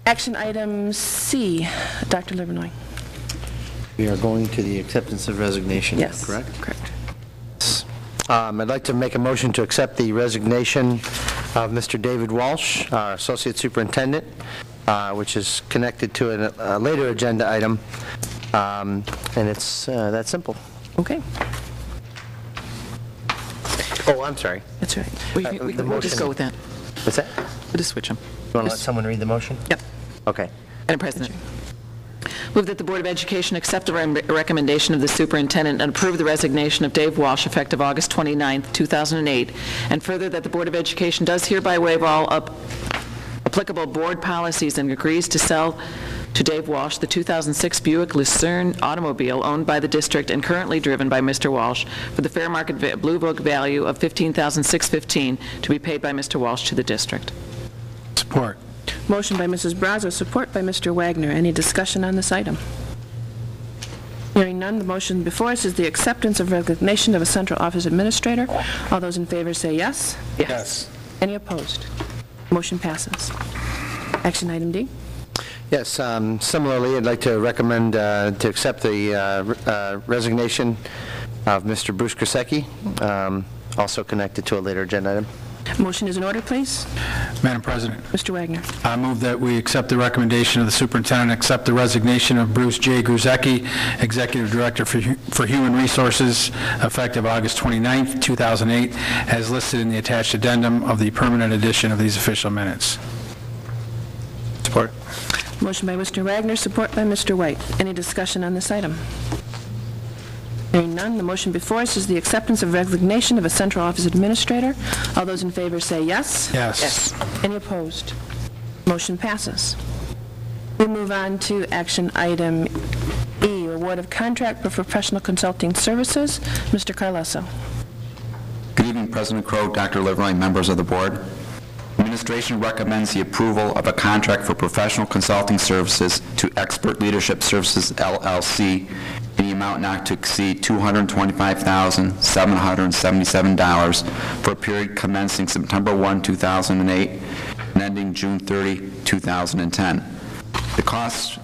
Action item C, Dr. Livernoy. We are going to the acceptance of resignation, Yes. correct? Correct. I'd like to make a motion to accept the resignation of Mr. David Walsh, our Associate Superintendent, which is connected to a later agenda item, and it's that simple. Okay, Oh, I'm sorry. that's right. We'll just go with that. What's that? We'll just switch them. You want to let someone read the motion? Yep. Okay. Madam President. Move that the Board of Education accept the recommendation of the superintendent and approve the resignation of Dave Walsh effective August 29, 2008, and further that the Board of Education does hereby waive all applicable board policies and agrees to sell to Dave Walsh the 2006 Buick Lucerne automobile owned by the district and currently driven by Mr. Walsh for the fair market Blue Book value of $15,615 to be paid by Mr. Walsh to the district. Support. Motion by Mrs. Brazo, support by Mr. Wagner. Any discussion on this item? Hearing none, the motion before us is the acceptance of resignation of a central office administrator. All those in favor say yes. Yes. Any opposed? Motion passes. Action item D. Yes, similarly, I'd like to recommend to accept the resignation of Mr. Bruce Krasecki, also connected to a later agenda item. Motion is in order, please. Madam President, Mr. Wagner. I move that we accept the recommendation of the superintendent, accept the resignation of Bruce J. Gruzecki, Executive Director for Human Resources, effective August 29, 2008, as listed in the attached addendum of the permanent edition of these official minutes. Support. Motion by Mr. Wagner, support by Mr. White. Any discussion on this item? Hearing none, the motion before us is the acceptance of resignation of a central office administrator. All those in favor say yes. Yes. Any opposed? Motion passes. We move on to action item E, award of contract for professional consulting services. Mr. Carlesso. Good evening, President Crow, Dr. Livernoy, members of the board. Administration recommends the approval of a contract for professional consulting services to Expert Leadership Services, LLC, in the amount not to exceed $225,777 for a period commencing September 1, 2008, and ending June 30, 2010. The costs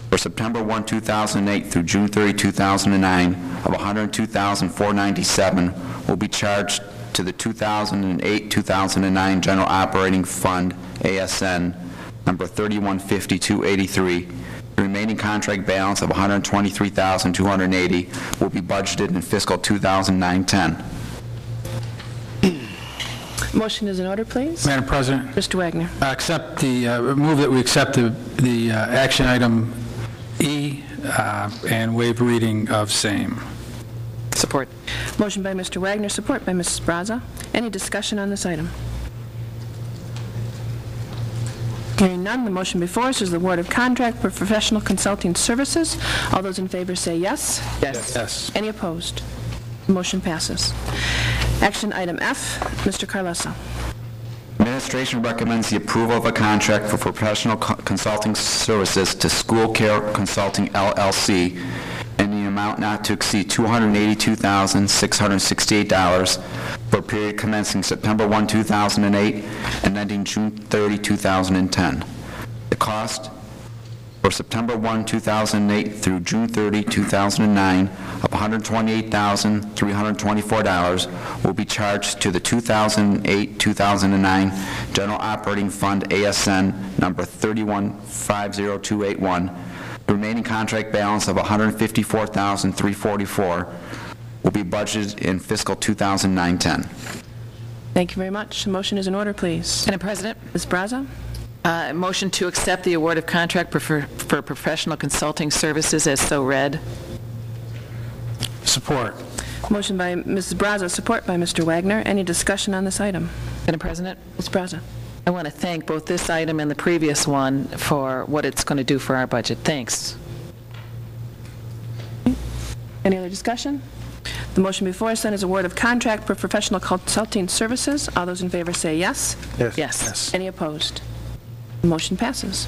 for September 1, 2008 through June 30, 2009 of $102,497 will be charged to the 2008-2009 General Operating Fund, ASN, number 3150283. The remaining contract balance of $123,280 will be budgeted in fiscal 2009-10. Motion is in order, please. Madam President, Mr. Wagner. Move that we accept the action item E and waive reading of same. Support. Motion by Mr. Wagner, support by Mrs. Braza. Any discussion on this item? Hearing none, the motion before us is the award of contract for professional consulting services. All those in favor say yes. Yes. Any opposed? Motion passes. Action item F, Mr. Carlesso. Administration recommends the approval of a contract for professional consulting services to School Care Consulting, LLC, in the amount not to exceed $282,668 for a period commencing September 1, 2008 and ending June 30, 2010. The cost for September 1, 2008 through June 30, 2009 of $128,324 will be charged to the 2008-2009 General Operating Fund, ASN, number 3150281. The remaining contract balance of $154,344 will be budgeted in fiscal 2009-10. Thank you very much. The motion is in order, please. Madam President, Ms. Braza. motion to accept the award of contract for professional consulting services as so read. Support. Motion by Mrs. Braza, support by Mr. Wagner. Any discussion on this item? Madam President, Ms. Braza. I want to thank both this item and the previous one for what it's going to do for our budget. Thanks. Any other discussion? The motion before us then is award of contract for professional consulting services. All those in favor say yes. Yes. Any opposed? The motion passes.